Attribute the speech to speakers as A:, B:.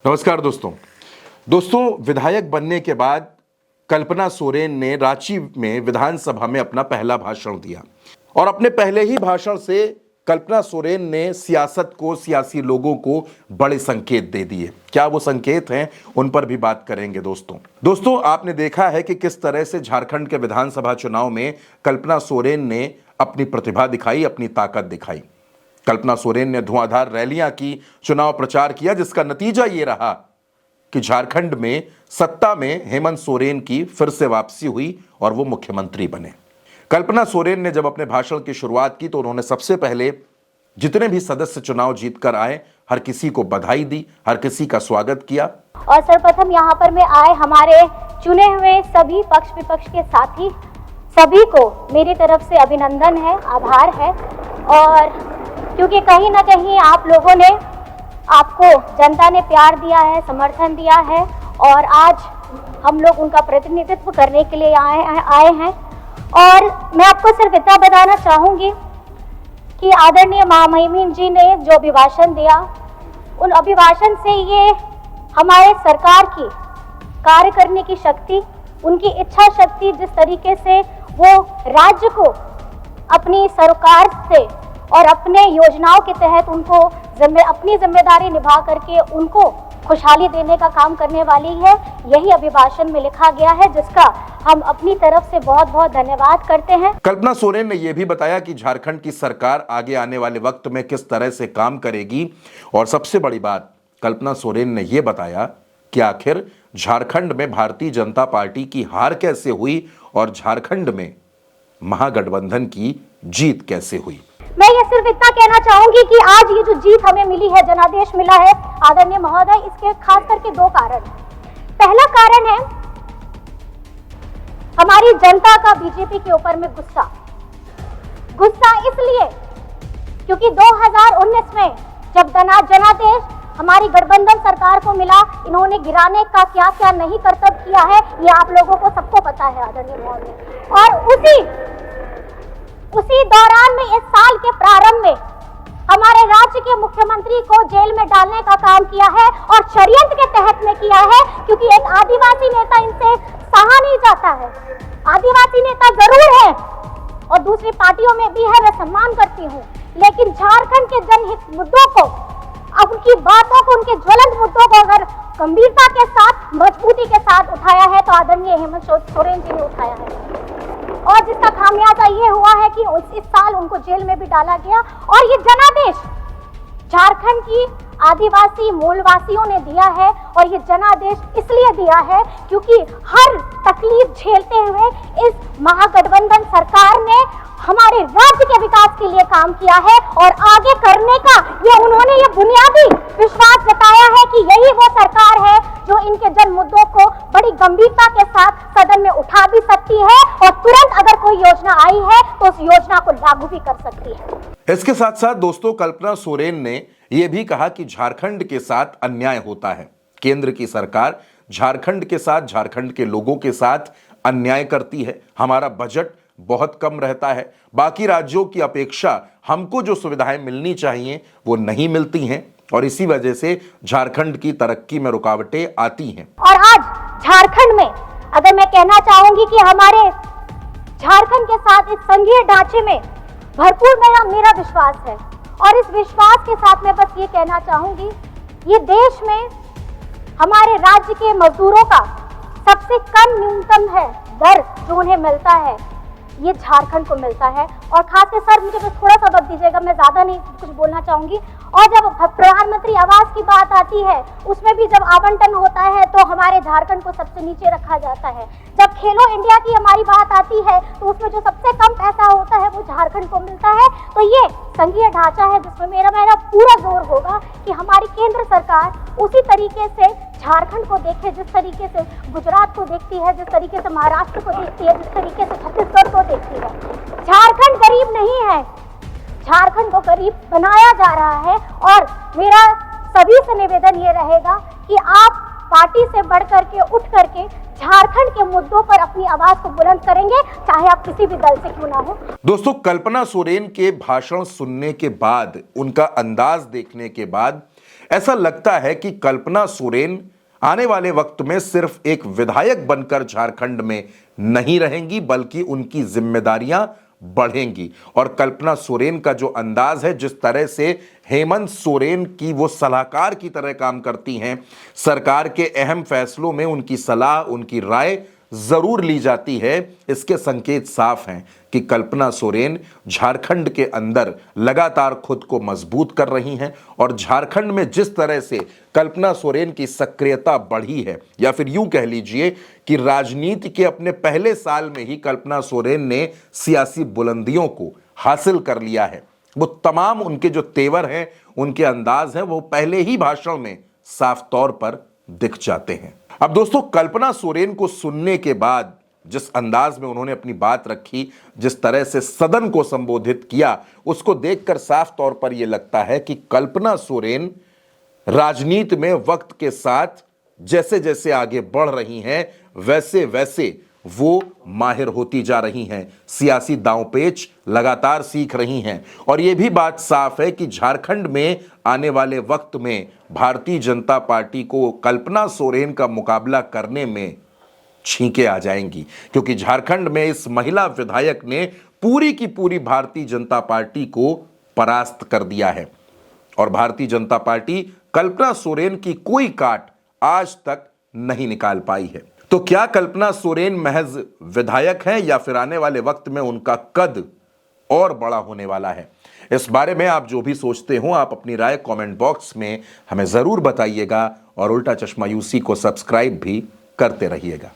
A: नमस्कार दोस्तों विधायक बनने के बाद कल्पना सोरेन ने रांची में विधानसभा में अपना पहला भाषण दिया और अपने पहले ही भाषण से कल्पना सोरेन ने सियासत को, सियासी लोगों को बड़े संकेत दे दिए। क्या वो संकेत हैं, उन पर भी बात करेंगे। दोस्तों आपने देखा है कि किस तरह से झारखंड के विधानसभा चुनाव में कल्पना सोरेन ने अपनी प्रतिभा दिखाई, अपनी ताकत दिखाई। कल्पना सोरेन ने धुआंधार रैलियां की, चुनाव प्रचार किया, जिसका नतीजा यह रहा कि झारखंड में सत्ता में हेमंत सोरेन की फिर से वापसी हुई और वो मुख्यमंत्री बने। कल्पना सोरेन ने जब अपने भाषण की शुरुआत की तो उन्होंने सबसे पहले जितने भी सदस्य चुनाव जीतकर आए, हर किसी को बधाई दी, हर किसी का स्वागत किया।
B: और सर्वप्रथम यहाँ पर मैं आए हमारे चुने हुए सभी पक्ष विपक्ष के साथी सभी को मेरी तरफ से अभिनंदन है, आभार है। और क्योंकि कहीं ना कहीं आप लोगों ने, आपको जनता ने प्यार दिया है, समर्थन दिया है और आज हम लोग उनका प्रतिनिधित्व करने के लिए आए हैं। और मैं आपको सिर्फ इतना बताना चाहूँगी कि आदरणीय महामहिम जी ने जो अभिभाषण दिया, उन अभिभाषण से ये हमारे सरकार की कार्य करने की शक्ति, उनकी इच्छा शक्ति, जिस तरीके से वो राज्य को अपनी सरकार से और अपने योजनाओं के तहत उनको अपनी जिम्मेदारी निभा करके उनको खुशहाली देने का काम करने वाली है, यही अभिभाषण में लिखा गया है, जिसका हम अपनी तरफ से बहुत बहुत धन्यवाद करते हैं।
A: कल्पना सोरेन ने यह भी बताया कि झारखंड की सरकार आगे आने वाले वक्त में किस तरह से काम करेगी और सबसे बड़ी बात कल्पना सोरेन ने यह बताया कि आखिर झारखंड में भारतीय जनता पार्टी की हार कैसे हुई और झारखंड में महागठबंधन की जीत कैसे हुई।
B: मैं ये सिर्फ इतना कहना चाहूंगी कि आज ये जो जीत हमें मिली है, जनादेश मिला है आदरणीय महोदय, इसके खास करके दो कारण हैं। पहला कारण है हमारी जनता का बीजेपी के ऊपर में गुस्सा इसलिए क्योंकि 2019 में जब जनादेश हमारी गठबंधन सरकार को मिला, इन्होंने गिराने का क्या क्या नहीं कर्तव्य किया है, ये आप लोगों को सबको पता है आदरणीय महोदय। और उसी दौरान में इस साल के प्रारंभ में हमारे राज्य के मुख्यमंत्री को जेल में डालने का काम किया है और षड्यंत्र के तहत में किया है, क्योंकि एक आदिवासी नेता इनसे सहा नहीं जाता है। आदिवासी नेता जरूर है और दूसरी पार्टियों में भी है, मैं सम्मान करती हूँ, लेकिन झारखंड के जनहित मुद्दों को, अब उनकी बातों को, उनके ज्वलंत मुद्दों को अगर गंभीरता के साथ, मजबूती के साथ उठाया है तो आदरणीय हेमंत सोरेन जी ने उठाया है। और जिसका खामियाजा ये हुआ है कि इस साल उनको जेल में भी डाला गया। और ये जनादेश झारखंड की आदिवासी मूलवासियों ने दिया है और ये जनादेश इसलिए दिया है क्योंकि हर तकलीफ झेलते हुए इस महागठबंधन सरकार ने हमारे राज्य के विकास के लिए काम किया है और आगे करने का उन्होंने ये बुनियादी विश्वास जताया है कि यही वो सरकार है जो इनके जन मुद्दों को बड़ी गंभीरता के साथ सदन में उठा भी सकती है और तुरंत अगर कोई योजना आई है तो उस योजना को लागू भी कर सकती है।
A: इसके साथ साथ दोस्तों कल्पना सोरेन ने यह भी कहा कि झारखंड के साथ अन्याय होता है। केंद्र की सरकार झारखंड के साथ, झारखंड के लोगों के साथ अन्याय करती है। हमारा बजट बहुत कम रहता है, बाकी राज्यों की अपेक्षा हमको जो सुविधाएं मिलनी चाहिए वो नहीं मिलती हैं और इसी वजह से झारखंड की तरक्की में रुकावटें आती हैं।
B: और आज झारखंड में अगर मैं कहना चाहूंगी कि हमारे झारखंड के साथ इस संघीय ढांचे में भरपूर मेरा विश्वास है और इस विश्वास के साथ मैं बस ये कहना चाहूंगी, ये देश में हमारे राज्य के मजदूरों का सबसे कम न्यूनतम है दर जो उन्हें मिलता है, ये झारखंड को मिलता है। और खासकर सर मुझे बस थोड़ा सा वक्त दीजिएगा, मैं ज्यादा नहीं कुछ बोलना चाहूंगी। और जब प्रधानमंत्री आवास की बात आती है उसमें भी जब आवंटन होता है तो हमारे झारखंड को सबसे नीचे रखा जाता है। जब खेलो इंडिया की हमारी बात आती है तो उसमें जो सबसे कम पैसा होता है वो झारखंड को मिलता है। तो ये संघीय ढांचा है जिसमें मेरा पूरा जोर होगा कि हमारी केंद्र सरकार उसी तरीके से झारखंड को देखे, जिस तरीके से गुजरात को देखती है, जिस तरीके से महाराष्ट्र को देखती है, जिस तरीके से छत्तीसगढ़ को देखती है। झारखंड गरीब नहीं है, झारखंड को गरीब बनाया जा रहा है। और मेरा सभी से निवेदन ये रहेगा कि आप पार्टी से बढ़ करके, उठ करके झारखंड के मुद्दों पर अपनी आवाज को बुलंद करेंगे, चाहे आप किसी भी दल से क्यों ना हो।
A: दोस्तों कल्पना सोरेन के भाषण सुनने के बाद, उनका अंदाज देखने के बाद ऐसा लगता है कि कल्पना सोरेन आने वाले वक्त में सिर्फ एक विधायक बनकर झारखंड में नहीं रहेंगी, बल्कि उनकी जिम्मेदारियां बढ़ेंगी। और कल्पना सोरेन का जो अंदाज है, जिस तरह से हेमंत सोरेन की वो सलाहकार की तरह काम करती हैं, सरकार के अहम फैसलों में उनकी सलाह, उनकी राय जरूर ली जाती है, इसके संकेत साफ हैं कि कल्पना सोरेन झारखंड के अंदर लगातार खुद को मजबूत कर रही हैं। और झारखंड में जिस तरह से कल्पना सोरेन की सक्रियता बढ़ी है, या फिर यूं कह लीजिए कि राजनीति के अपने पहले साल में ही कल्पना सोरेन ने सियासी बुलंदियों को हासिल कर लिया है। वो तमाम उनके जो तेवर हैं, उनके अंदाज हैं, वो पहले ही भाषण में साफ तौर पर दिख जाते हैं। अब दोस्तों, कल्पना सोरेन को सुनने के बाद जिस अंदाज में उन्होंने अपनी बात रखी, जिस तरह से सदन को संबोधित किया, उसको देखकर साफ तौर पर यह लगता है कि कल्पना सोरेन राजनीति में वक्त के साथ जैसे जैसे आगे बढ़ रही हैं, वैसे वैसे वो माहिर होती जा रही हैं, सियासी दांवपेच लगातार सीख रही हैं। और यह भी बात साफ है कि झारखंड में आने वाले वक्त में भारतीय जनता पार्टी को कल्पना सोरेन का मुकाबला करने में छींके आ जाएंगी, क्योंकि झारखंड में इस महिला विधायक ने पूरी की पूरी भारतीय जनता पार्टी को परास्त कर दिया है। और भारतीय जनता पार्टी कल्पना सोरेन की कोई काट आज तक नहीं निकाल पाई है। तो क्या कल्पना सोरेन महज विधायक हैं, या फिर आने वाले वक्त में उनका कद और बड़ा होने वाला है? इस बारे में आप जो भी सोचते हो, आप अपनी राय कमेंट बॉक्स में हमें जरूर बताइएगा, और उल्टा चश्मा यूसी को सब्सक्राइब भी करते रहिएगा।